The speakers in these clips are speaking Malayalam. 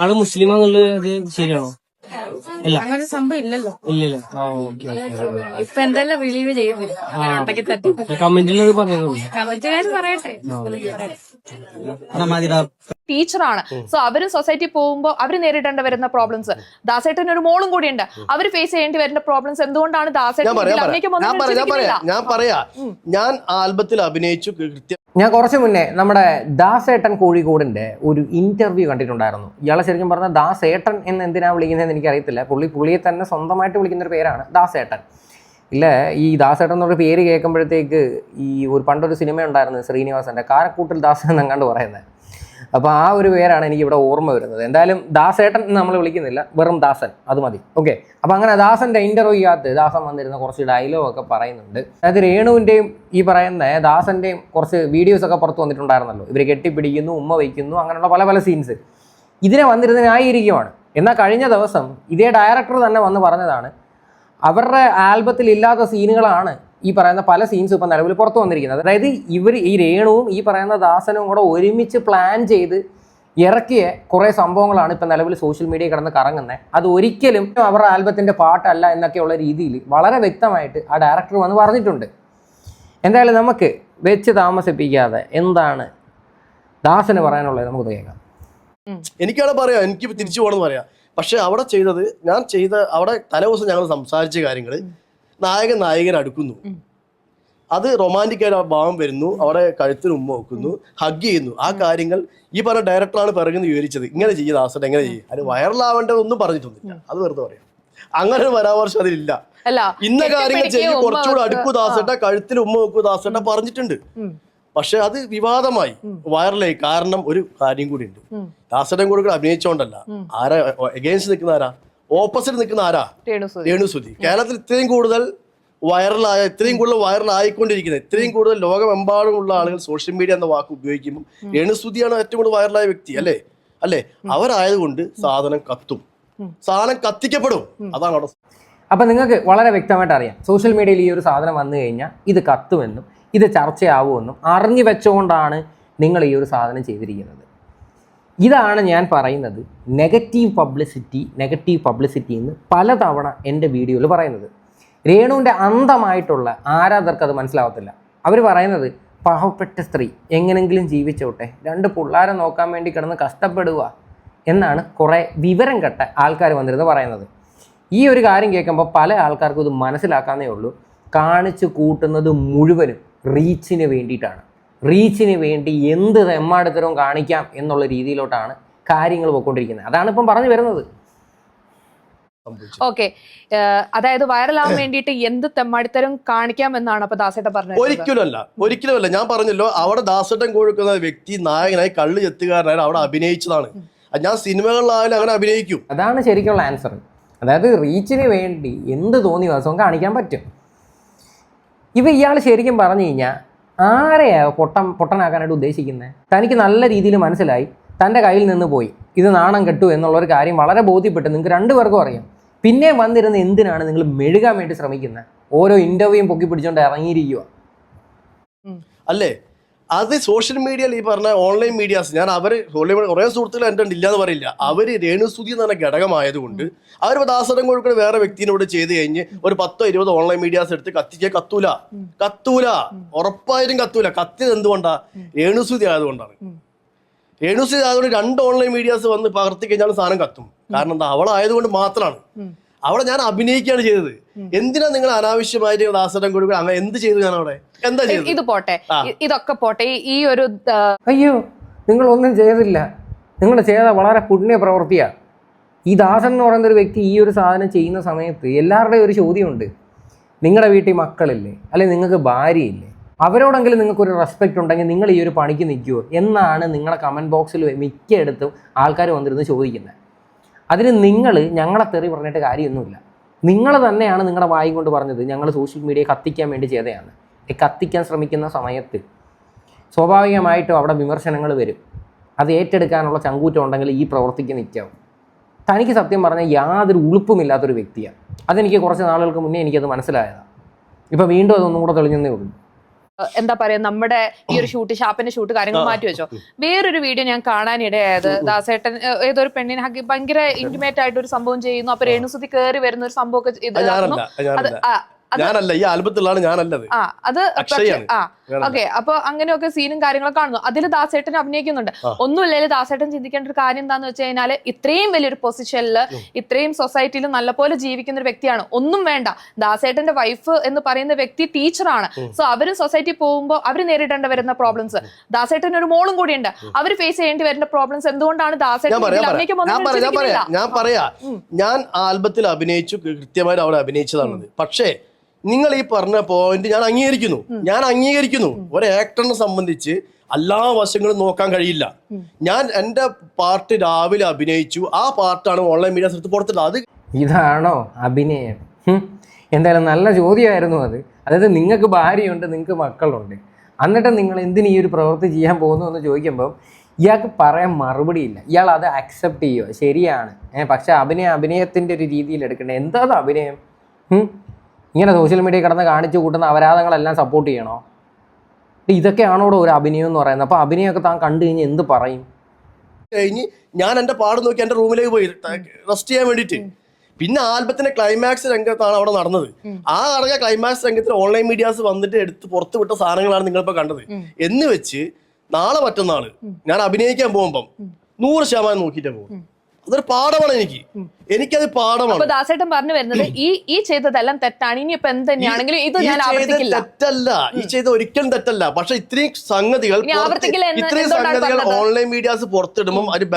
ആള് മുസ്ലിം എന്നുള്ളത് ശരിയാണോ? ഇല്ല, അങ്ങനെ സംഭവം ഇല്ലല്ലോ. ഇല്ലല്ലോ. ആ, ഓക്കെ. ഇപ്പൊ എന്തെല്ലാം റിലീവ് ചെയ്യുന്നില്ല. ഉണ്ടാക്കി തട്ടി കമന്റിൽ അത് പറയുന്നുള്ളൂ. കമന്റുകാർ പറയട്ടെ. ടീച്ചറാണ്. സോ അവരും സൊസൈറ്റി പോകുമ്പോൾ അവർ നേരിടേണ്ടി വരുന്ന പ്രോബ്ലംസ്, ദാസേട്ടന് ഒരു മോളും കൂടിയുണ്ട്, അവർ ഫേസ് ചെയ്യേണ്ടി വരുന്ന പ്രോബ്ലംസ് എന്തുകൊണ്ടാണ് ഞാൻ ആൽബത്തിൽ അഭിനയിച്ചു കൃത്യം. ഞാൻ കുറച്ച് മുന്നേ നമ്മുടെ ദാസേട്ടൻ കോഴിക്കോടിൻ്റെ ഒരു ഇൻ്റർവ്യൂ കണ്ടിട്ടുണ്ടായിരുന്നു. ഇയാളെ ശരിക്കും പറഞ്ഞാൽ ദാസേട്ടൻ എന്ന് എന്തിനാണ് വിളിക്കുന്നതെന്ന് എനിക്കറിയത്തില്ല. പുള്ളിയെ തന്നെ സ്വന്തമായിട്ട് വിളിക്കുന്നൊരു പേരാണ് ദാസേട്ടൻ. ഇല്ല, ഈ ദാസേട്ടൻ എന്നൊരു പേര് കേൾക്കുമ്പോഴത്തേക്ക് ഈ പണ്ടൊരു സിനിമ ഉണ്ടായിരുന്നു ശ്രീനിവാസൻ്റെ കാരക്കൂട്ടിൽ ദാസൻ എന്നങ്ങാണ്ട് പറയുന്നത്. അപ്പോൾ ആ ഒരു പേരാണ് എനിക്ക് ഇവിടെ ഓർമ്മ വരുന്നത്. എന്തായാലും ദാസേട്ടൻ നമ്മൾ വിളിക്കുന്നില്ല, വെറും ദാസൻ, അത് മതി. ഓക്കെ. അപ്പോൾ അങ്ങനെ ദാസൻ്റെ ഇൻ്റർവ്യൂക്കകത്ത് ദാസൻ വന്നിരുന്ന കുറച്ച് ഡയലോഗൊക്കെ പറയുന്നുണ്ട്. അതായത് രേണുവിൻ്റെയും ഈ പറയുന്ന ദാസൻ്റെയും കുറച്ച് വീഡിയോസൊക്കെ പുറത്ത് വന്നിട്ടുണ്ടായിരുന്നല്ലോ. ഇവർ കെട്ടിപ്പിടിക്കുന്നു, ഉമ്മ വയ്ക്കുന്നു, അങ്ങനെയുള്ള പല പല സീൻസ് ഇതിനെ വന്നിരുന്ന് ന്യായീകരിക്കുവാണ്. എന്നാൽ കഴിഞ്ഞ ദിവസം ഇതേ ഡയറക്ടർ തന്നെ വന്ന് പറഞ്ഞതാണ് അവരുടെ ആൽബത്തിൽ ഇല്ലാത്ത സീനുകളാണ് ഈ പറയുന്ന പല സീൻസും ഇപ്പം നിലവിൽ പുറത്തു വന്നിരിക്കുന്നത്. അതായത് ഈ രേണുവും ഈ പറയുന്ന ദാസനും കൂടെ ഒരുമിച്ച് പ്ലാൻ ചെയ്ത് ഇറക്കിയ കുറേ സംഭവങ്ങളാണ് ഇപ്പം നിലവിൽ സോഷ്യൽ മീഡിയ കിടന്ന് കറങ്ങുന്നത്. അത് ഒരിക്കലും അവരുടെ ആൽബത്തിൻ്റെ പാട്ടല്ല എന്നൊക്കെയുള്ള രീതിയിൽ വളരെ വ്യക്തമായിട്ട് ആ ഡയറക്ടർ വന്ന് പറഞ്ഞിട്ടുണ്ട്. എന്തായാലും നമുക്ക് വെച്ച് താമസിപ്പിക്കാതെ എന്താണ് ദാസന് പറയാനുള്ളത് നമുക്ക് കേൾക്കാം. എനിക്കവിടെ പറയാം, എനിക്ക് തിരിച്ചു പോകണമെന്ന് പറയാം. പക്ഷെ അവിടെ ചെയ്തത്, അവിടെ തലേദിവസം ഞങ്ങൾ സംസാരിച്ച കാര്യങ്ങൾ, നായകൻ അടുക്കുന്നു, അത് റൊമാൻറ്റിക് ആയിട്ട് ഭാവം വരുന്നു, അവിടെ കഴുത്തിന് ഉമ്മ വെക്കുന്നു, ഹഗ് ചെയ്യുന്നു. ആ കാര്യങ്ങൾ ഈ പറഞ്ഞ ഡയറക്ടറാണ് പിറകുന്ന് വിവരിച്ചത്. ഇങ്ങനെ ചെയ്യും ദാസൻ, എങ്ങനെ ചെയ്യും, അത് വൈറലാവേണ്ടതൊന്നും പറഞ്ഞിട്ടൊന്നുമില്ല. അത് വെറുതെ പറയാം. അങ്ങനെ ഒരു പരാമർശം അതിലില്ല. ഇന്ന കാര്യങ്ങൾ ചെയ്യും, കുറച്ചുകൂടെ അടുക്കൂ ദാസേട്ട, കഴുത്തിൽ ഉമ്മ വെക്കൂ ദാസേട്ട പറഞ്ഞിട്ടുണ്ട്. പക്ഷെ അത് വിവാദമായി, വൈറലായി. കാരണം ഒരു കാര്യം കൂടി ഉണ്ട്, ദാസേട്ടൻ കൂടെ അഭിനയിച്ചോണ്ടല്ല, ആരാ എഗെയിൻസ്റ്റ് നിൽക്കുന്ന, ആരാ ഓപ്പോസിറ്റ് നിൽക്കുന്ന, ആരാ രേണുസുതി. കേരളത്തിൽ ഇത്രയും കൂടുതൽ വൈറലായിക്കൊണ്ടിരിക്കുന്നത്, ഇത്രയും കൂടുതൽ ലോകമെമ്പാടുമുള്ള ആളുകൾ സോഷ്യൽ മീഡിയ എന്ന വാക്ക് ഉപയോഗിക്കുമ്പോൾ രേണുസുതിയാണ് ഏറ്റവും കൂടുതൽ വൈറലായ വ്യക്തി. അല്ലേ? അവരായതുകൊണ്ട് സാധനം കത്തും, സാധനം കത്തിക്കപ്പെടും. അതാണ് അവിടെ. അപ്പം നിങ്ങൾക്ക് വളരെ വ്യക്തമായിട്ട് അറിയാം, സോഷ്യൽ മീഡിയയിൽ ഈ ഒരു സാധനം വന്നു കഴിഞ്ഞാൽ ഇത് കത്തുമെന്നും ഇത് ചർച്ചയാവുമെന്നും അറിഞ്ഞു വെച്ചുകൊണ്ടാണ് നിങ്ങൾ ഈ ഒരു സാധനം ചെയ്തിരിക്കുന്നത്. ഇതാണ് ഞാൻ പറയുന്നത് നെഗറ്റീവ് പബ്ലിസിറ്റി എന്ന് പലതവണ എൻ്റെ വീഡിയോയിൽ പറയുന്നത്. രേണുവിൻ്റെ അന്ധമായിട്ടുള്ള ആരാധകർക്ക് അത് മനസ്സിലാവത്തില്ല. അവർ പറയുന്നത് പാവപ്പെട്ട സ്ത്രീ എങ്ങനെങ്കിലും ജീവിച്ചോട്ടെ, 2 പിള്ളേരെ നോക്കാൻ വേണ്ടി കിടന്ന് കഷ്ടപ്പെടുക എന്നാണ് കുറേ വിവരം കെട്ട ആൾക്കാർ വന്നിരുന്ന് പറയുന്നത്. ഈ ഒരു കാര്യം കേൾക്കുമ്പോൾ പല ആൾക്കാർക്കും ഇത് മനസ്സിലാക്കാന്നേ ഉള്ളൂ. കാണിച്ചു കൂട്ടുന്നത് മുഴുവനും റീച്ചിന് വേണ്ടിയിട്ടാണ്. റീച്ചിന് വേണ്ടി എന്ത് തെമ്മാടിത്തരവും കാണിക്കാം എന്നുള്ള രീതിയിലോട്ടാണ് കാര്യങ്ങൾ പോയിക്കൊണ്ടിരിക്കുന്നത്. അതാണ് ഇപ്പം പറഞ്ഞു വരുന്നത്. ഓക്കെ, അതായത് വൈറലാവാൻ വേണ്ടിയിട്ട് എന്ത് തെമ്മാടിത്തരം കാണിക്കാം എന്നാണ് അപ്പൊ ദാസേട്ടൻ പറഞ്ഞത്? ഒരിക്കലുമല്ല. ഞാൻ പറഞ്ഞല്ലോ, അവിടെ ദാസേട്ടൻ കൊടുക്കുന്ന വ്യക്തി നായകനായി കള്ളു ചെത്തുകാരനായി അവിടെ അഭിനയിച്ചതാണ്. ഞാൻ സിനിമകളിലായാലും അങ്ങനെ അഭിനയിക്കും. അതാണ് ശരിക്കുള്ള ആൻസർ. അതായത് റീച്ചിന് വേണ്ടി എന്ത് തോന്നിയ ദിവസവും കാണിക്കാൻ പറ്റും. ഇയാൾ ശരിക്കും പറഞ്ഞു കഴിഞ്ഞാൽ ആരെയാ പൊട്ടനാക്കാനായിട്ട് ഉദ്ദേശിക്കുന്നത്? തനിക്ക് നല്ല രീതിയിൽ മനസ്സിലായി, തൻ്റെ കയ്യിൽ നിന്ന് പോയി, ഇത് നാണം കെട്ടു എന്നുള്ളൊരു കാര്യം വളരെ ബോധ്യപ്പെട്ട് നിങ്ങൾക്ക് 2 പേർക്കും അറിയാം. പിന്നെ വന്നിരുന്ന് എന്തിനാണ് നിങ്ങൾ മെഴുകാൻ വേണ്ടി ശ്രമിക്കുന്നത്? ഓരോ ഇൻ്റർവ്യൂയും പൊക്കി പിടിച്ചുകൊണ്ട് ഇറങ്ങിയിരിക്കുക അല്ലേ? അത് സോഷ്യൽ മീഡിയയിൽ ഈ പറഞ്ഞ ഓൺലൈൻ മീഡിയാസ്, ഞാൻ കുറേ സുഹൃത്തുക്കൾ എൻ്റെ ഇല്ലാന്ന് പറയില്ല, അവർ രേണുസുതി എന്ന് പറഞ്ഞ ഘടകമായതുകൊണ്ട് അവർ ദാസേട്ടൻ കോഴിക്കോട് വേറെ വ്യക്തിനോട് ചെയ്ത് കഴിഞ്ഞ് ഒരു 10-20 ഓൺലൈൻ മീഡിയാസ് എടുത്ത് കത്തൂല, ഉറപ്പായിട്ടും കത്തൂല. കത്തിയത് എന്തുകൊണ്ടാ? രേണുസുതി ആയതുകൊണ്ടാണ്. രേണുസുതി ആയതുകൊണ്ട് 2 ഓൺലൈൻ മീഡിയാസ് വന്ന് പകർത്തി കഴിഞ്ഞാൽ സാധനം കത്തും. കാരണം എന്താ? അവളായതുകൊണ്ട് മാത്രമാണ്. അവിടെ ഞാൻ അഭിനയിക്കുകയാണ് ചെയ്തത്. എന്തിനാ നിങ്ങൾ അനാവശ്യമായിട്ട് ദാസേട്ടൻ കോഴിക്കോട് അങ്ങനെ എന്ത് ചെയ്തു? ഞാൻ അവിടെ എന്താ ചെയ്തത്? ഇത് പോട്ടെ, ഇതൊക്കെ പോട്ടെ. ഈ ഒരു അയ്യോ, നിങ്ങളൊന്നും ചെയ്തില്ല, നിങ്ങൾ ചെയ്ത വളരെ പുണ്യ പ്രവൃത്തിയാണ്. ഈ ദാസൻ എന്ന് പറയുന്ന ഒരു വ്യക്തി ഈ ഒരു സാധനം ചെയ്യുന്ന സമയത്ത് എല്ലാവരുടെയും ഒരു ചോദ്യമുണ്ട്. നിങ്ങളുടെ വീട്ടിൽ മക്കളില്ലേ, അല്ലെങ്കിൽ നിങ്ങൾക്ക് ഭാര്യയില്ലേ, അവരോടെങ്കിലും നിങ്ങൾക്കൊരു റെസ്പെക്റ്റ് ഉണ്ടെങ്കിൽ നിങ്ങൾ ഈ ഒരു പണിക്ക് നിൽക്കുമോ എന്നാണ് നിങ്ങളുടെ കമൻറ്റ് ബോക്സിൽ മിക്കയിടത്തും ആൾക്കാർ വന്നിരുന്ന് ചോദിക്കുന്നത്. അതിന് നിങ്ങൾ ഞങ്ങളെ തെറി പറഞ്ഞിട്ട് കാര്യമൊന്നുമില്ല. നിങ്ങൾ തന്നെയാണ് നിങ്ങളുടെ വായും കൊണ്ട് പറഞ്ഞത് ഞങ്ങൾ സോഷ്യൽ മീഡിയ കത്തിക്കാൻ വേണ്ടി ചെയ്തതാണ്. കത്തിക്കാൻ ശ്രമിക്കുന്ന സമയത്ത് സ്വാഭാവികമായിട്ടും അവിടെ വിമർശനങ്ങൾ വരും. അത് ഏറ്റെടുക്കാനുള്ള ചങ്കൂറ്റം ഉണ്ടെങ്കിൽ ഈ പ്രവൃത്തിക്ക് നിൽക്കാവും. തനിക്ക് സത്യം പറഞ്ഞാൽ യാതൊരു ഉളുപ്പുമില്ലാത്തൊരു വ്യക്തിയാണ്. അതെനിക്ക് കുറച്ച് നാളുകൾക്ക് മുന്നേ എനിക്കത് മനസ്സിലായതാണ്. ഇപ്പോൾ വീണ്ടും അതൊന്നും കൂടെ തെളിഞ്ഞതേ ഉള്ളൂ. എന്താ പറയാ നമ്മുടെ ഈ ഒരു ഷൂട്ട് ഷാപ്പിന്റെ ഷൂട്ട് കാര്യങ്ങൾ മാറ്റി വെച്ചോ. വേറൊരു വീഡിയോ ഞാൻ കാണാനിടയായത് ദാസേട്ടൻ ഏതൊരു പെണ്ണിനെ ഭയങ്കര ഇന്റിമേറ്റ് ആയിട്ട് ഒരു സംഭവം ചെയ്യുന്നു. അപ്പൊ രേണുസുതി കയറി വരുന്ന ഒരു സംഭവം ഒക്കെ ഞാനല്ല, ഈ ആൽബത്തിലാണ് ഞാനല്ലത്. അത് ഓക്കെ. അപ്പൊ അങ്ങനെയൊക്കെ സീനും കാര്യങ്ങളൊക്കെ കാണുന്നു. അതിൽ ദാസേട്ടൻ അഭിനയിക്കുന്നുണ്ട്. ഒന്നുമില്ലെങ്കിൽ ദാസേട്ടൻ ചിന്തിക്കേണ്ട ഒരു കാര്യം എന്താന്ന് വെച്ച് കഴിഞ്ഞാല് ഇത്രയും വലിയൊരു പൊസിഷനിൽ ഇത്രയും സൊസൈറ്റിയിൽ നല്ലപോലെ ജീവിക്കുന്ന ഒരു വ്യക്തിയാണ്. ഒന്നും വേണ്ട, ദാസേട്ടന്റെ വൈഫ് എന്ന് പറയുന്ന വ്യക്തി ടീച്ചറാണ്. സോ അവരും സൊസൈറ്റി പോകുമ്പോൾ അവർ നേരിടേണ്ടി വരുന്ന പ്രോബ്ലംസ്, ദാസേട്ടൻ ഒരു മോളും കൂടിയുണ്ട്, അവർ ഫേസ് ചെയ്യേണ്ടി വരുന്ന പ്രോബ്ലംസ് എന്തുകൊണ്ടാണ് ദാസേട്ടൻ ഞാൻ പറയാ, ഞാൻ ആൽബത്തിൽ അഭിനയിച്ചു, കൃത്യമായിട്ട് അവിടെ അഭിനയിച്ചതാണത്. പക്ഷേ നിങ്ങൾ ഈ പറഞ്ഞ പോയിന്റ് ഞാൻ അംഗീകരിക്കുന്നു. ഒരു ആക്ടറിനെ സംബന്ധിച്ച് എല്ലാ വശങ്ങളും നോക്കാൻ കഴിയില്ല. ഞാൻ എന്റെ പാർട്ട് രാവിലെ അഭിനയിച്ചു, ആ പാർട്ടാണ് ഓൺലൈൻ മീഡിയാസ് എടുത്ത് പുറത്തിട്ടത്. അത് ഇതാണോ അഭിനയം? എന്തായാലും നല്ല ചോദ്യമായിരുന്നു അത്. അതായത് നിങ്ങൾക്ക് ഭാര്യയുണ്ട്, നിങ്ങൾക്ക് മക്കളുണ്ട്, എന്നിട്ട് നിങ്ങൾ എന്തിന് ഈ ഒരു പ്രവൃത്തി ചെയ്യാൻ പോകുന്നു എന്ന് ചോദിക്കുമ്പം ഇയാൾക്ക് പറയാൻ മറുപടിയില്ല. ഇയാൾ അത് അക്സെപ്റ്റ് ചെയ്യുമോ? ശരിയാണ്, പക്ഷെ അഭിനയത്തിൻ്റെ ഒരു രീതിയിൽ എടുക്കണ്ടേ? എന്താ അഭിനയം? ഇങ്ങനെ സോഷ്യൽ മീഡിയ കിടന്ന് കാണിച്ചു കൂട്ടുന്ന അപരാധങ്ങളെല്ലാം സപ്പോർട്ട് ചെയ്യണോ? ഇതൊക്കെയാണോ ഒരു അഭിനയം എന്ന് പറയുന്നത്? അപ്പോൾ അഭിനയമൊക്കെ താൻ കണ്ടു കഴിഞ്ഞാൽ എന്ത് പറയും? കഴിഞ്ഞ് ഞാൻ എൻ്റെ പാട് നോക്കി എൻ്റെ റൂമിലേക്ക് പോയി റെസ്റ്റ് ചെയ്യാൻ വേണ്ടിയിട്ട്. പിന്നെ ആൽബത്തിന്റെ ക്ലൈമാക്സ് രംഗത്താണ് അവിടെ നടന്നത്. ആ നടന്ന ക്ലൈമാക്സ് രംഗത്തിൽ ഓൺലൈൻ മീഡിയാസ് വന്നിട്ട് എടുത്ത് പുറത്തു വിട്ട സാധനങ്ങളാണ് നിങ്ങളിപ്പോൾ കണ്ടത്. എന്ന് വെച്ച് നാളെ മറ്റന്നാള് ഞാൻ അഭിനയിക്കാൻ പോകുമ്പം 100% നോക്കിയിട്ടേ പോകും. അതൊരു പാഠമാണ് എനിക്കത് പാഠമാണ്. ദാസേട്ടൻ പറഞ്ഞു വരുന്നത് ഈ ചെയ്തതെല്ലാം തെറ്റാണ്, ഇനിയിപ്പോ എന്ത് തന്നെയാണെങ്കിലും ഇത് ഞാൻ ആവർത്തിക്കില്ല. തെറ്റല്ല, ഈ ചെയ്ത ഒരിക്കലും തെറ്റല്ല. പക്ഷെ ഇത്രയും സംഗതികൾ ഓൺലൈൻ മീഡിയാസ് പുറത്തിടുമ്പോൾ ഒരു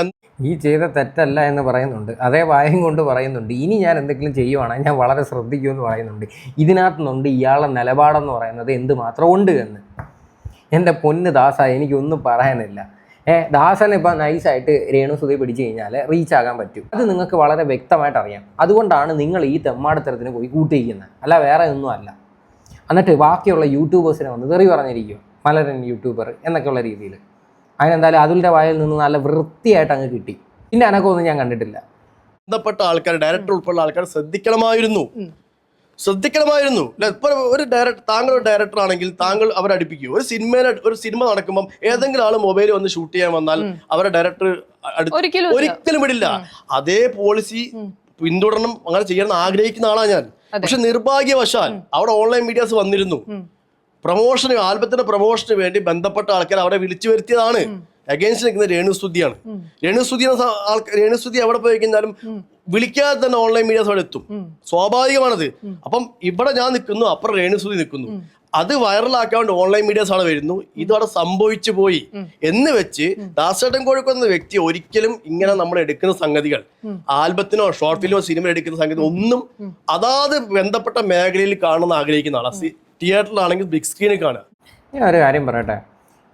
ഈ ചെയ്ത തെറ്റല്ല എന്ന് പറയുന്നുണ്ട്, അതേ വായും കൊണ്ട് പറയുന്നുണ്ട്. ഇനി ഞാൻ എന്തെങ്കിലും ചെയ്യുവാണെങ്കിൽ ഞാൻ വളരെ ശ്രദ്ധിക്കുമെന്ന് പറയുന്നുണ്ട്. ഇതിനകത്തുനിന്നുണ്ട് ഇയാളുടെ നിലപാടെന്ന് പറയുന്നത് എന്തുമാത്രം ഉണ്ട് എന്ന്. എൻ്റെ പൊന്ന് ദാസ, എനിക്കൊന്നും പറയാനില്ല. ദാസൻ ഇപ്പം നൈസായിട്ട് രേണുസുതി പിടിച്ചു കഴിഞ്ഞാൽ റീച്ച് ആകാൻ പറ്റും. അത് നിങ്ങൾക്ക് വളരെ വ്യക്തമായിട്ട് അറിയാം. അതുകൊണ്ടാണ് നിങ്ങൾ ഈ തെമ്മാടത്തരത്തിന് പോയി കൂട്ടിയിരിക്കുന്നത്, അല്ല വേറെ ഒന്നും അല്ല. എന്നിട്ട് ബാക്കിയുള്ള യൂട്യൂബേഴ്സിനെ വന്ന് തെറി പറഞ്ഞിരിക്കും, മലരൻ യൂട്യൂബർ എന്നൊക്കെയുള്ള രീതിയിൽ. അതിനെന്തായാലും അതുലിൻ്റെ വായിൽ നിന്ന് നല്ല വൃത്തിയായിട്ട് അങ്ങ് കിട്ടി. പിന്നെ അനക്കൊന്നും ഞാൻ കണ്ടിട്ടില്ല. ബന്ധപ്പെട്ട ആൾക്കാർ, ഡയറക്ടർ ഉൾപ്പെടെ ആൾക്കാർ ശ്രദ്ധിക്കണമായിരുന്നു. ഇപ്പൊ ഒരു താങ്കൾ ഒരു ഡയറക്ടർ ആണെങ്കിൽ താങ്കൾ അവരെ അടുപ്പിക്കും. ഒരു സിനിമ നടക്കുമ്പോൾ ഏതെങ്കിലും ആള് മൊബൈൽ വന്ന് ഷൂട്ട് ചെയ്യാൻ വന്നാൽ അവരെ ഡയറക്ടർ ഒരിക്കലും വിടില്ല. അതേ പോളിസി പിന്തുടരണം, അങ്ങനെ ചെയ്യണം ആഗ്രഹിക്കുന്ന ആളാണ് ഞാൻ. പക്ഷെ നിർഭാഗ്യവശാൽ അവിടെ ഓൺലൈൻ മീഡിയാസ് വന്നിരുന്നു. ആൽബത്തിന്റെ പ്രൊമോഷന് വേണ്ടി ബന്ധപ്പെട്ട ആൾക്കാർ അവരെ വിളിച്ചു വരുത്തിയതാണ്. അഗേൻസ്റ്റ് നിൽക്കുന്ന രേണുസുതിയാണ്. രേണുസുതി എവിടെ പോയി കഴിഞ്ഞാലും വിളിക്കാതെ തന്നെ ഓൺലൈൻ മീഡിയാസ് അവിടെ എത്തും. സ്വാഭാവികമാണത്. അപ്പം ഇവിടെ ഞാൻ നിൽക്കുന്നു, അപ്പുറം രേണുസുതി നിൽക്കുന്നു. അത് വൈറലാക്കാൻ ഓൺലൈൻ മീഡിയാസ് ആണ് വരുന്നു. ഇതവിടെ സംഭവിച്ചു പോയി എന്ന് വെച്ച് ദാസേട്ടൻ കോഴിക്കോട് എന്ന വ്യക്തി ഒരിക്കലും ഇങ്ങനെ നമ്മൾ എടുക്കുന്ന സംഗതികൾ, ആൽബത്തിനോ ഷോർട്ട് ഫിലിമോ സിനിമ എടുക്കുന്ന സംഗതി ഒന്നും അതാത് ബന്ധപ്പെട്ട മേഖലയിൽ കാണുന്ന ആഗ്രഹിക്കുന്ന ആളാണ്. തിയേറ്ററിലാണെങ്കിൽ ബിഗ് സ്ക്രീനിൽ കാണുക. ഞാൻ ഒരു കാര്യം പറയട്ടെ,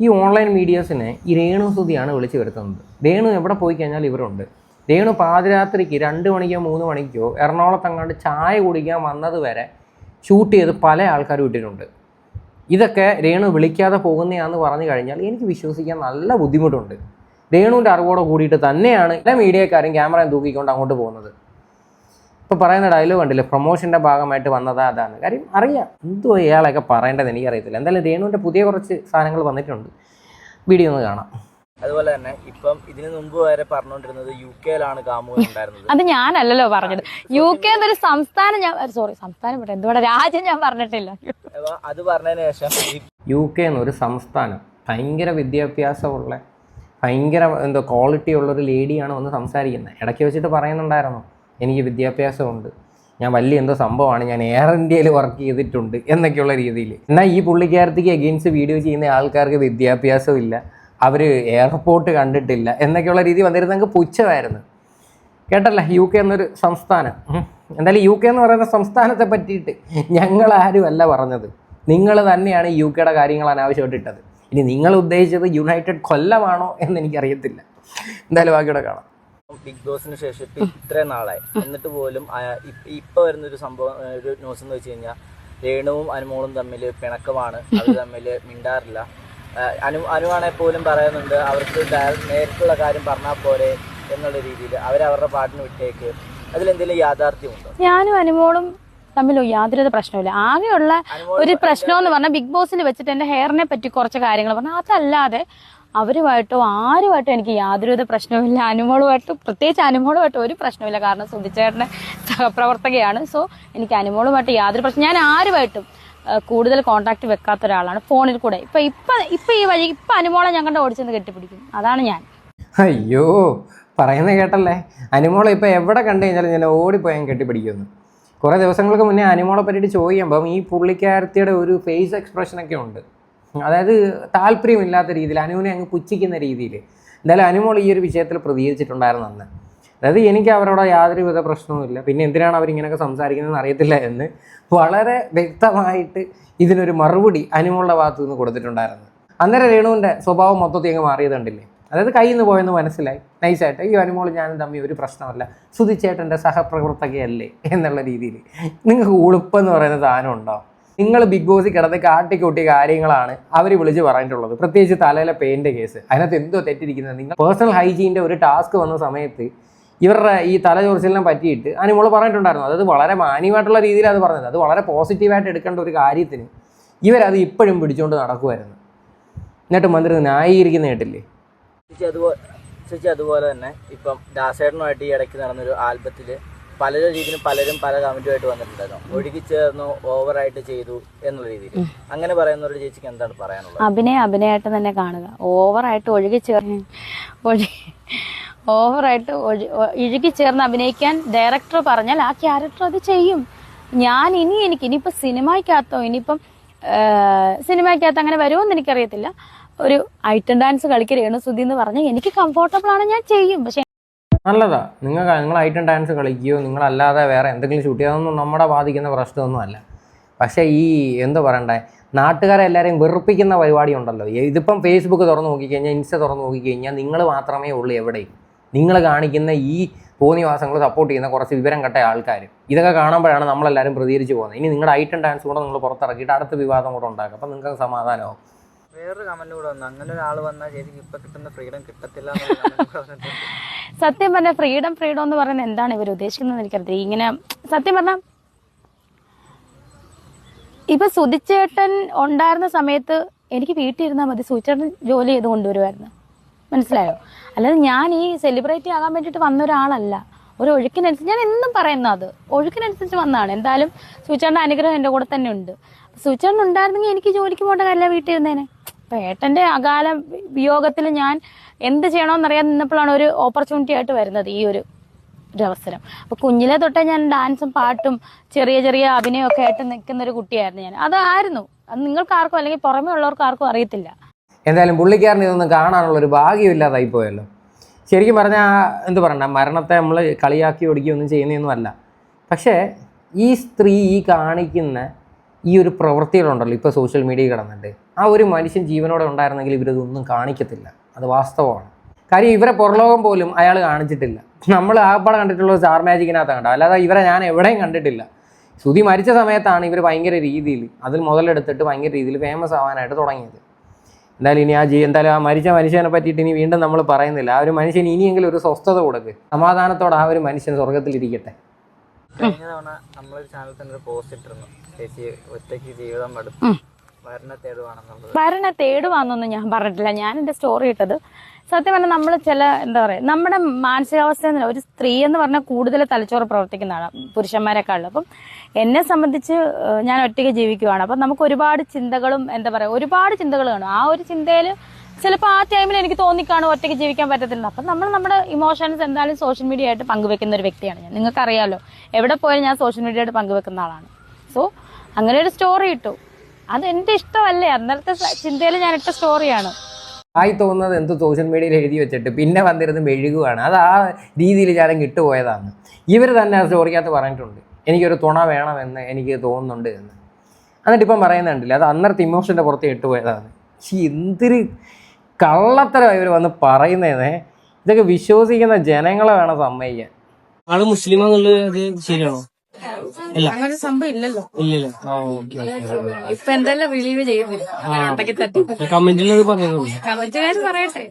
ഈ ഓൺലൈൻ മീഡിയാസിനെ ഈ രേണുസുതിയാണ് വിളിച്ചു വരുത്തുന്നത്. രേണു എവിടെ പോയി കഴിഞ്ഞാൽ ഇവരുണ്ട്. രേണു പാതിരാത്രിക്ക് 2 മണിക്കോ 3 മണിക്കോ എറണാകുളത്തങ്ങാണ്ട് ചായ കുടിക്കാൻ വന്നത് വരെ ഷൂട്ട് ചെയ്ത് പല ആൾക്കാരും ഇട്ടിട്ടുണ്ട്. ഇതൊക്കെ രേണു വിളിക്കാതെ പോകുന്നതാണെന്ന് പറഞ്ഞു കഴിഞ്ഞാൽ എനിക്ക് വിശ്വസിക്കാൻ നല്ല ബുദ്ധിമുട്ടുണ്ട്. രേണുവിൻ്റെ അറിവോടെ കൂടിയിട്ട് തന്നെയാണ് എല്ലാ മീഡിയക്കാരും ക്യാമറയും തൂക്കിക്കൊണ്ട് അങ്ങോട്ട് പോകുന്നത്. ഇപ്പോൾ പറയുന്ന ഡയലോഗ് കണ്ടില്ലേ, പ്രൊമോഷൻ്റെ ഭാഗമായിട്ട് വന്നതാ അതാണ്. കാര്യം അറിയാം എന്തോ ഇയാളൊക്കെ പറയേണ്ടത് എനിക്കറിയത്തില്ല. എന്തായാലും രേണുവിൻ്റെ പുതിയ കുറച്ച് സാധനങ്ങൾ വന്നിട്ടുണ്ട്, വീഡിയോ ഒന്ന് കാണാം. അതുപോലെ തന്നെ ഇപ്പം ഇതിനു മുമ്പ് വരെ പറഞ്ഞുകൊണ്ടിരുന്നത് UK-ലാണ് കാമു ഉണ്ടായിരുന്നത്. അത് ഞാനല്ലല്ലോ പറഞ്ഞത്. UK എന്നൊരു സംസ്ഥാനം സംസ്ഥാനം എന്തുകൊണ്ട് രാജ്യം ഞാൻ പറഞ്ഞിട്ടില്ല. അത് പറഞ്ഞതിന് ശേഷം UK എന്നൊരു സംസ്ഥാനം, ഭയങ്കര വിദ്യാഭ്യാസമുള്ള ഭയങ്കര ക്വാളിറ്റി ഉള്ളൊരു ലേഡിയാണ് വന്ന് സംസാരിക്കുന്നത്. ഇടയ്ക്ക് വെച്ചിട്ട് പറയുന്നുണ്ടായിരുന്നു എനിക്ക് വിദ്യാഭ്യാസമുണ്ട്, ഞാൻ വലിയ സംഭവമാണ്, ഞാൻ എയർ ഇന്ത്യയിൽ വർക്ക് ചെയ്തിട്ടുണ്ട് എന്നൊക്കെയുള്ള രീതിയിൽ. എന്നാൽ ഈ പുള്ളിക്കാരത്തേക്ക് എഗെയിൻസ്റ്റ് വീഡിയോ ചെയ്യുന്ന ആൾക്കാർക്ക് വിദ്യാഭ്യാസം ഇല്ല, അവർ എയർപോർട്ട് കണ്ടിട്ടില്ല എന്നൊക്കെയുള്ള രീതി വന്നിരുന്നെങ്കിൽ പുച്ഛമായിരുന്നു. കേട്ടല്ല, UK എന്നൊരു സംസ്ഥാനം. എന്തായാലും UK എന്ന് പറയുന്ന സംസ്ഥാനത്തെ പറ്റിയിട്ട് ഞങ്ങളാരും അല്ല പറഞ്ഞത്, നിങ്ങൾ തന്നെയാണ് UK-യുടെ കാര്യങ്ങൾ അനാവശ്യമായിട്ട് ഇട്ടത്. ഇനി നിങ്ങൾ ഉദ്ദേശിച്ചത് യുണൈറ്റഡ് കൊല്ലമാണോ എന്ന് എനിക്കറിയത്തില്ല. എന്തായാലും ബാക്കിയുടെ കാണാം. ബിഗ് ബോസിന് ശേഷം ഇപ്പം ഇത്രയും നാളായി എന്നിട്ട് പോലും ഇപ്പം വരുന്നൊരു സംഭവം, ഒരു ന്യൂസ് എന്ന് വെച്ച് കഴിഞ്ഞാൽ രേണുവും അനുമോളും തമ്മിൽ പിണക്കമാണ്, അവർ തമ്മിൽ മിണ്ടാറില്ല. അനുവാണെ പോലും പറയുന്നുണ്ട് അവർക്ക് നേരിട്ടുള്ള കാര്യം പറഞ്ഞാൽ പോരെ എന്നുള്ള രീതിയിൽ അവരവരുടെ പാട്ടിന് വിട്ടേക്ക്. അതിലെന്തെങ്കിലും യാഥാർത്ഥ്യമുണ്ടോ? ഞാനും അനുമോളും തമ്മിൽ യാതൊരു പ്രശ്നമില്ല. ആകെയുള്ള ഒരു പ്രശ്നം എന്ന് പറഞ്ഞാൽ ബിഗ് ബോസിൽ വെച്ചിട്ട് എൻ്റെ ഹെയറിനെ പറ്റി കുറച്ച് കാര്യങ്ങൾ പറഞ്ഞു. അതല്ലാതെ അവരുമായിട്ടോ ആരുമായിട്ടോ എനിക്ക് യാതൊരുവിധ പ്രശ്നവുമില്ല. അനുമോളുമായിട്ട്, പ്രത്യേകിച്ച് അനുമോളുമായിട്ട് ഒരു പ്രശ്നമില്ല. കാരണം സുധിച്ചേട്ടൻ്റെ സഹപ്രവർത്തകയാണ്. സോ എനിക്ക് അനുമോളുമായിട്ട് യാതൊരു പ്രശ്നം, ഞാൻ ആരുമായിട്ടും കൂടുതൽ കോണ്ടാക്ട് വെക്കാത്ത ഒരാളാണ് ഫോണിൽ കൂടെ. ഇപ്പൊ ഈ വഴി ഇപ്പൊ അനുമോളെ ഞങ്ങളുടെ ഓടിച്ചെന്ന് കെട്ടിപ്പിടിക്കും. അതാണ് ഞാൻ. അയ്യോ, പറയുന്നത് കേട്ടല്ലേ, അനുമോളെ ഇപ്പം എവിടെ കണ്ടു കഴിഞ്ഞാലും ഞാൻ ഓടിപ്പോയാൽ കെട്ടിപ്പിടിക്കുമെന്ന്. കുറേ ദിവസങ്ങൾക്ക് മുന്നേ അനുമോളെ പറ്റിയിട്ട് ചോദിക്കുമ്പം ഈ പുള്ളിക്കാരത്തിയുടെ ഒരു ഫേസ് എക്സ്പ്രഷനൊക്കെ ഉണ്ട്. അതായത് താല്പര്യമില്ലാത്ത രീതിയിൽ, അനുവിനെ അങ്ങ് പുച്ഛിക്കുന്ന രീതിയിൽ. എന്തായാലും അനുമോൾ ഈ ഒരു വിഷയത്തിൽ പ്രതികരിച്ചിട്ടുണ്ടായിരുന്നു അന്ന്. അതായത് എനിക്ക് അവരോട് യാതൊരുവിധ പ്രശ്നവുമില്ല, പിന്നെ എന്തിനാണ് അവരിങ്ങനെയൊക്കെ സംസാരിക്കുന്നതെന്ന് അറിയത്തില്ല എന്ന് വളരെ വ്യക്തമായിട്ട് ഇതിനൊരു മറുപടി അനുമോളുടെ ഭാഗത്തു നിന്ന് കൊടുത്തിട്ടുണ്ടായിരുന്നു. അന്നേരം രേണുവിൻ്റെ സ്വഭാവം മൊത്തത്തിൽ അങ്ങ് മാറിയത് കണ്ടില്ലേ. അതായത് കയ്യിൽ നിന്ന് പോയെന്ന് മനസ്സിലായി നൈസായിട്ട്. ഈ അനുമോൾ ഞാനും തമ്മിൽ ഒരു പ്രശ്നമല്ല, സുധിച്ചേട്ടൻ്റെ സഹപ്രവർത്തകയല്ലേ എന്നുള്ള രീതിയിൽ. നിങ്ങൾക്ക് ഉളുപ്പെന്ന് പറയുന്ന സാധനം ഉണ്ടോ? നിങ്ങൾ ബിഗ് ബോസിൽ കിടന്ന് കാട്ടിക്കൂട്ടിയ കാര്യങ്ങളാണ് അവർ വിളിച്ച് പറഞ്ഞിട്ടുള്ളത്. പ്രത്യേകിച്ച് തലയിലെ പെയിൻ്റെ കേസ്, അതിനകത്ത് എന്തോ തെറ്റിരിക്കുന്നത്. നിങ്ങൾ പേഴ്സണൽ ഹൈജീൻ്റെ ഒരു ടാസ്ക് വന്ന സമയത്ത് ഇവരുടെ ഈ തലചൊറിച്ചിലിനെ പറ്റിയിട്ട് അനുമോൾ പറഞ്ഞിട്ടുണ്ടായിരുന്നു. അതായത് വളരെ മാന്യമായിട്ടുള്ള രീതിയിൽ അത് പറഞ്ഞത്. അത് വളരെ പോസിറ്റീവായിട്ട് എടുക്കേണ്ട ഒരു കാര്യത്തിന് ഇവരത് ഇപ്പോഴും പിടിച്ചുകൊണ്ട് നടക്കുമായിരുന്നു. എന്നിട്ട് മന്ത്രി ന്യായീകരിക്കുന്ന കേട്ടില്ലേ. അതുപോലെ തന്നെ ഇപ്പം ദാസേട്ടനുമായിട്ട് ഈ ഇടയ്ക്ക് നടന്നൊരു ആൽബത്തിൽ പല രീതിയിലും പലരും പല കമന്റുമായിട്ട് വന്നിട്ടുണ്ടായിരുന്നു. ഒഴുകിച്ചേർന്നു, ഓവറായിട്ട് ചെയ്തു എന്നുള്ള രീതിയിൽ. അങ്ങനെ പറയുന്നവരുടെ ചേച്ചിക്ക് എന്താണ് പറയാനുള്ളത്? അഭിനയമായിട്ട് തന്നെ കാണുക. ഓവറായിട്ട് ഇഴുകിച്ചേർന്ന് അഭിനയിക്കാൻ ഡയറക്ടർ പറഞ്ഞാൽ ആ ക്യാരക്ടർ അത് ചെയ്യും. ഞാൻ ഇനിയിപ്പോൾ സിനിമയ്ക്കകത്ത് അങ്ങനെ വരുമെന്ന് എനിക്കറിയത്തില്ല. ഒരു ഐറ്റം ഡാൻസ് കളിക്കുക രേണുസുധി എന്ന് പറഞ്ഞാൽ എനിക്ക് കംഫോർട്ടബിൾ ആണ്, ഞാൻ ചെയ്യും. പക്ഷെ നല്ലതാ, നിങ്ങൾ ഐറ്റം ഡാൻസ് കളിക്കുകയോ നിങ്ങളല്ലാതെ വേറെ എന്തെങ്കിലും ഷൂട്ട് ചെയ്യുക, അതൊന്നും നമ്മളെ ബാധിക്കുന്ന പ്രശ്നമൊന്നും അല്ല. പക്ഷേ ഈ എന്താ പറയണ്ടേ, നാട്ടുകാരെ എല്ലാവരെയും വെറുപ്പിക്കുന്ന പരിപാടി ഉണ്ടല്ലോ. ഇതിപ്പം ഫേസ്ബുക്ക് തുറന്ന് നോക്കിക്കഴിഞ്ഞാൽ, ഇൻസ്റ്റ തുറന്ന് നോക്കിക്കഴിഞ്ഞാൽ നിങ്ങൾ മാത്രമേ ഉള്ളൂ എവിടെയും. നിങ്ങൾ കാണിക്കുന്ന ഈ പോന്നിവാസങ്ങൾ സപ്പോർട്ട് ചെയ്യുന്ന കുറച്ച് വിവരം കെട്ട ആൾക്കാർ. ഇതൊക്കെ കാണുമ്പോഴാണ് നമ്മളെല്ലാവരും പ്രതികരിച്ച് പോകുന്നത്. ഇനി നിങ്ങളുടെ ഐറ്റം ഡാൻസ് കൂടെ നിങ്ങൾ പുറത്തിറക്കിയിട്ട് അടുത്ത വിവാദം കൂടെ ഉണ്ടാക്കും. അപ്പം നിങ്ങൾക്ക് സമാധാനമാവും. വേറൊരു കമന്റ് കൂടെ വന്നു, അങ്ങനെ ഒരാൾ വന്നാൽ ശരിക്കും ഇപ്പൊ കിട്ടുന്ന ഫ്രീഡം കിട്ടത്തില്ല. സത്യം പറഞ്ഞാൽ ഫ്രീഡം എന്ന് പറയുന്നത് എന്താണ് ഇവർ ഉദ്ദേശിക്കുന്നത് എനിക്കറിയില്ല. ഇങ്ങനെ സത്യം പറഞ്ഞാൽ ഇപ്പൊ സുധിച്ചേട്ടൻ ഉണ്ടായിരുന്ന സമയത്ത് എനിക്ക് വീട്ടിൽ ഇരുന്നാൽ മതി, സുധിച്ചേട്ടൻ ജോലി ചെയ്ത് കൊണ്ടുവരുമായിരുന്നു. മനസ്സിലായോ? അല്ലാതെ ഞാൻ ഈ സെലിബ്രിറ്റി ആകാൻ വേണ്ടിയിട്ട് വന്ന ഒരാളല്ല. ഒരു ഒഴുക്കിനനുസരിച്ച്, ഞാൻ എന്നും പറയുന്നത് അത് ഒഴുക്കിനനുസരിച്ച് വന്നതാണ്. എന്തായാലും സുധിച്ചേട്ടൻ്റെ അനുഗ്രഹം എൻ്റെ കൂടെ തന്നെ ഉണ്ട്. സുധിച്ചേട്ടൻ ഉണ്ടായിരുന്നെങ്കിൽ എനിക്ക് ജോലിക്ക് പോകേണ്ട കാര്യമില്ല, വീട്ടിൽ ഇരുന്നേനെ. അപ്പം ഏട്ടൻ്റെ അകാല വിയോഗത്തിൽ ഞാൻ എന്ത് ചെയ്യണമെന്നറിയാൻ നിന്നപ്പോഴാണ് ഒരു ഓപ്പർച്യൂണിറ്റി ആയിട്ട് വരുന്നത് ഈ ഒരു അവസരം. അപ്പോൾ കുഞ്ഞിലെ തൊട്ടേ ഞാൻ ഡാൻസും പാട്ടും ചെറിയ അഭിനയമൊക്കെ ആയിട്ട് നിൽക്കുന്ന ഒരു കുട്ടിയായിരുന്നു ഞാൻ. അതായിരുന്നു. അത് നിങ്ങൾക്കാർക്കും അല്ലെങ്കിൽ പുറമേ ഉള്ളവർക്ക് ആർക്കും അറിയത്തില്ല. എന്തായാലും പുള്ളിക്കാരന് ഇതൊന്നും കാണാനുള്ളൊരു ഭാഗ്യമില്ലാതായി പോയല്ലോ. ശരിക്കും പറഞ്ഞാൽ എന്ത് പറയണ്ട, മരണത്തെ നമ്മൾ കളിയാക്കി ഒടുക്കുകയൊന്നും ചെയ്യുന്നതൊന്നും അല്ല. പക്ഷേ ഈ സ്ത്രീ ഈ കാണിക്കുന്ന ഈ ഒരു പ്രവൃത്തികളുണ്ടല്ലോ ഇപ്പോൾ സോഷ്യൽ മീഡിയയിൽ കിടന്നിട്ട്, ആ ഒരു മനുഷ്യൻ ജീവനോടെ ഉണ്ടായിരുന്നെങ്കിൽ ഇവരിതൊന്നും കാണിക്കത്തില്ല. അത് വാസ്തവമാണ്. കാര്യം ഇവരെ പുറലോകം പോലും അയാൾ കാണിച്ചിട്ടില്ല. നമ്മൾ ആപ്പാടെ കണ്ടിട്ടുള്ള സ്റ്റാർ മാജിക്കിനകത്ത് കണ്ട, അല്ലാതെ ഇവരെ ഞാൻ എവിടെയും കണ്ടിട്ടില്ല. സുധി മരിച്ച സമയത്താണ് ഇവർ ഭയങ്കര രീതിയിൽ അതിൽ മുതലെടുത്തിട്ട് ഭയങ്കര രീതിയിൽ ഫേമസ് ആവാനായിട്ട് തുടങ്ങിയത്. എന്തായാലും ആ മരിച്ച മനുഷ്യനെ പറ്റിയിട്ട് ഇനി വീണ്ടും നമ്മൾ പറയുന്നില്ല. ആ ഒരു മനുഷ്യൻ ഇനിയെങ്കിലും ഒരു സ്വസ്ഥത കൊടുക്ക്, സമാധാനത്തോടെ ആ ഒരു മനുഷ്യൻ സ്വർഗത്തിലിരിക്കട്ടെ. കഴിഞ്ഞ തവണ നമ്മളൊരു ചാനൽ തന്നെ ഒരു പോസ്റ്റ് ഇട്ടിരുന്നു, ചേച്ചി ഒറ്റയ്ക്ക് ജീവിതം മടുത്തു, വരണ തേടുവാന്നൊന്നും ഞാൻ പറഞ്ഞിട്ടില്ല. ഞാൻ എൻ്റെ സ്റ്റോറി ഇട്ടത് സത്യം പറഞ്ഞാൽ നമ്മൾ എന്താ പറയുക, നമ്മുടെ മാനസികാവസ്ഥ ഒരു സ്ത്രീ എന്ന് പറഞ്ഞാൽ കൂടുതൽ തലച്ചോറ് പ്രവർത്തിക്കുന്നതാണ് പുരുഷന്മാരെക്കാളും. അപ്പം എന്നെ സംബന്ധിച്ച് ഞാൻ ഒറ്റയ്ക്ക് ജീവിക്കുവാണ്. അപ്പം നമുക്ക് ഒരുപാട് ചിന്തകളും എന്താ പറയുക, ഒരുപാട് ചിന്തകൾ കാണും. ആ ഒരു ചിന്തയിൽ ചിലപ്പോൾ ആ ടൈമിൽ എനിക്ക് തോന്നിക്കാണും ഒറ്റയ്ക്ക് ജീവിക്കാൻ പറ്റത്തില്ല. അപ്പം നമ്മൾ നമ്മുടെ ഇമോഷൻസ് എന്തായാലും സോഷ്യൽ മീഡിയ ആയിട്ട് പങ്കുവെക്കുന്ന ഒരു വ്യക്തിയാണ് ഞാൻ. നിങ്ങൾക്കറിയാമല്ലോ, എവിടെ പോയാലും ഞാൻ സോഷ്യൽ മീഡിയ ആയിട്ട് പങ്കുവെക്കുന്ന ആളാണ്. സോ അങ്ങനെ ഒരു സ്റ്റോറി ഇട്ടു. അത് എൻ്റെ ഇഷ്ടമല്ലേ, അന്നത്തെ ചിന്തയിൽ ഞാൻ ഇട്ട സ്റ്റോറിയാണ്. ആയി തോന്നുന്നത് എന്ത് സോഷ്യൽ മീഡിയയിൽ എഴുതി വെച്ചിട്ട് പിന്നെ വന്നിരുന്ന് മെഴുകുകയാണ്. അത് ആ രീതിയിൽ ഞാൻ കിട്ടുപോയതാണ്. ഇവർ തന്നെ ആ സ്റ്റോറിക്കകത്ത് പറഞ്ഞിട്ടുണ്ട്, എനിക്കൊരു തുണ വേണമെന്ന് എനിക്ക് തോന്നുന്നുണ്ട് എന്ന്. എന്നിട്ട് ഇപ്പം പറയുന്നുണ്ടല്ലേ, അത് അന്നത്തെ ഇമോഷൻ്റെ പുറത്ത് ഇട്ടുപോയതാണ്. പക്ഷേ എന്തൊരു കള്ളത്തരമായി ഇവർ വന്ന് പറയുന്നതേ. ഇതൊക്കെ വിശ്വസിക്കുന്ന ജനങ്ങളെ വേണം സമ്മതിക്കാൻ. ആള് മുസ്ലിമാന്നുള്ളത് അത് ശരിയാണോ? ഇല്ല അങ്ങനെ ഒരു സംഭവം ഇല്ലല്ലോ. ഇല്ലല്ലേ? ആ ഓക്കെ ഇപ്പൊ എന്തായാലും റിലീവ് ചെയ്യുന്നില്ല. കമന്റിലത് പറഞ്ഞോളൂ. കമന്റുകാർ പറയട്ടെ.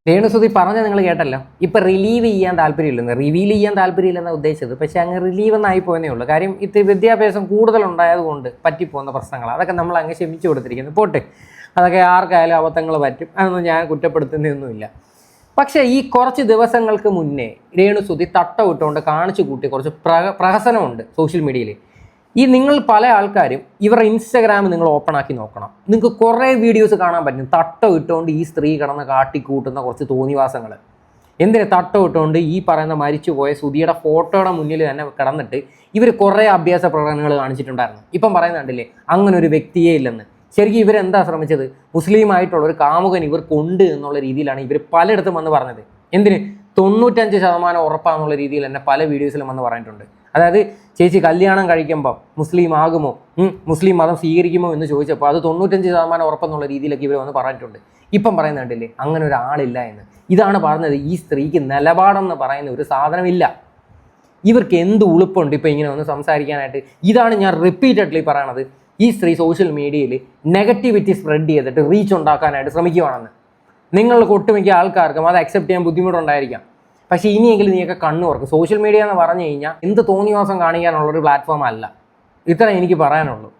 രേണുസുതി പറഞ്ഞ നിങ്ങൾ കേട്ടല്ലോ. ഇപ്പൊ റിലീവ് ചെയ്യാൻ താല്പര്യമില്ലെന്ന്, റിവീൽ ചെയ്യാൻ താല്പര്യമില്ലെന്നാണ് ഉദ്ദേശിച്ചത്. പക്ഷെ അങ്ങ് റിലീവ് എന്നായി പോയെന്നേ ഉള്ളൂ. കാര്യം ഇത്തിരി വിദ്യാഭ്യാസം കൂടുതലുണ്ടായതുകൊണ്ട് പറ്റിപ്പോകുന്ന പ്രശ്നങ്ങൾ അതൊക്കെ നമ്മൾ അങ്ങ് ക്ഷമിച്ചു കൊടുത്തിരിക്കുന്നു. പോട്ടെ, അതൊക്കെ ആർക്കായാലും അബദ്ധങ്ങൾ പറ്റും, അതൊന്നും ഞാൻ കുറ്റപ്പെടുത്തുന്നതൊന്നുമില്ല. പക്ഷേ ഈ കുറച്ച് ദിവസങ്ങൾക്ക് മുന്നേ രേണുസുതി തട്ട വിട്ടുകൊണ്ട് കാണിച്ചു കൂട്ടി കുറച്ച് പ്രഹസനമുണ്ട് സോഷ്യൽ മീഡിയയിൽ. ഈ നിങ്ങൾ പല ആൾക്കാരും ഇവരുടെ ഇൻസ്റ്റാഗ്രാം നിങ്ങൾ ഓപ്പൺ ആക്കി നോക്കണം. നിങ്ങൾക്ക് കുറേ വീഡിയോസ് കാണാൻ പറ്റും തട്ട ഇട്ടുകൊണ്ട് ഈ സ്ത്രീ കിടന്ന് കാട്ടിക്കൂട്ടുന്ന കുറച്ച് തോന്നിവാസങ്ങൾ. എന്തിന് തട്ട ഇട്ടുകൊണ്ട് ഈ പറയുന്ന മരിച്ചുപോയ സുധിയുടെ ഫോട്ടോയുടെ മുന്നിൽ തന്നെ കിടന്നിട്ട് ഇവർ കുറേ അഭ്യാസ പ്രകടനങ്ങൾ കാണിച്ചിട്ടുണ്ടായിരുന്നു. ഇപ്പം പറയുന്നുണ്ടല്ലേ അങ്ങനെ ഒരു വ്യക്തിയേ ഇല്ലെന്ന്. ശരിക്കും ഇവരെന്താ ശ്രമിച്ചത്? മുസ്ലിം ആയിട്ടുള്ള ഒരു കാമുകൻ ഇവർക്കുണ്ട് എന്നുള്ള രീതിയിലാണ് ഇവർ പലയിടത്തും വന്ന് പറഞ്ഞത്. എന്തിന് 95% ഉറപ്പാന്നുള്ള രീതിയിൽ തന്നെ പല വീഡിയോസിലും വന്ന് പറഞ്ഞിട്ടുണ്ട്. അതായത് ചേച്ചി കല്യാണം കഴിക്കുമ്പോൾ മുസ്ലിം ആകുമോ, മുസ്ലിം മതം സ്വീകരിക്കുമോ എന്ന് ചോദിച്ചപ്പോൾ അത് 95% ഉറപ്പെന്നുള്ള രീതിയിലൊക്കെ ഇവർ വന്ന് പറഞ്ഞിട്ടുണ്ട്. ഇപ്പം പറയുന്നുണ്ടല്ലേ അങ്ങനെ ഒരാളില്ല എന്ന്. ഇതാണ് പറഞ്ഞത്, ഈ സ്ത്രീക്ക് നിലപാടെന്ന് പറയുന്ന ഒരു സാധനമില്ല. ഇവർക്ക് എന്ത് ഉളുപ്പുണ്ട് ഇപ്പം ഇങ്ങനെ ഒന്ന് സംസാരിക്കാനായിട്ട്? ഇതാണ് ഞാൻ റിപ്പീറ്റഡ്ലി പറയണത്. ഈ സ്ത്രീ സോഷ്യൽ മീഡിയയിൽ നെഗറ്റിവിറ്റി സ്പ്രെഡ് ചെയ്തിട്ട് റീച്ച് ഉണ്ടാക്കാനായിട്ട് ശ്രമിക്കുകയാണെന്ന്. നിങ്ങൾക്ക് ഒട്ടുമിക്ക ആൾക്കാർക്കും അത് അക്സെപ്റ്റ് ചെയ്യാൻ ബുദ്ധിമുട്ടുണ്ടായിരിക്കാം. പക്ഷേ ഇനിയെങ്കിലും നീയൊക്കെ കണ്ണു തുറക്കും. സോഷ്യൽ മീഡിയ എന്ന് പറഞ്ഞു കഴിഞ്ഞാൽ എന്ത് തോന്നിവാസം കാണിക്കാനുള്ളൊരു പ്ലാറ്റ്ഫോം അല്ല. ഇത്ര എനിക്ക് പറയാനുള്ളൂ.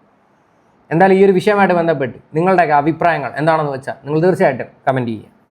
എന്തായാലും ഈ ഒരു വിഷയമായിട്ട് ബന്ധപ്പെട്ട് നിങ്ങളുടെയൊക്കെ അഭിപ്രായങ്ങൾ എന്താണെന്ന് വെച്ചാൽ നിങ്ങൾ തീർച്ചയായിട്ടും കമൻറ്റ് ചെയ്യുക.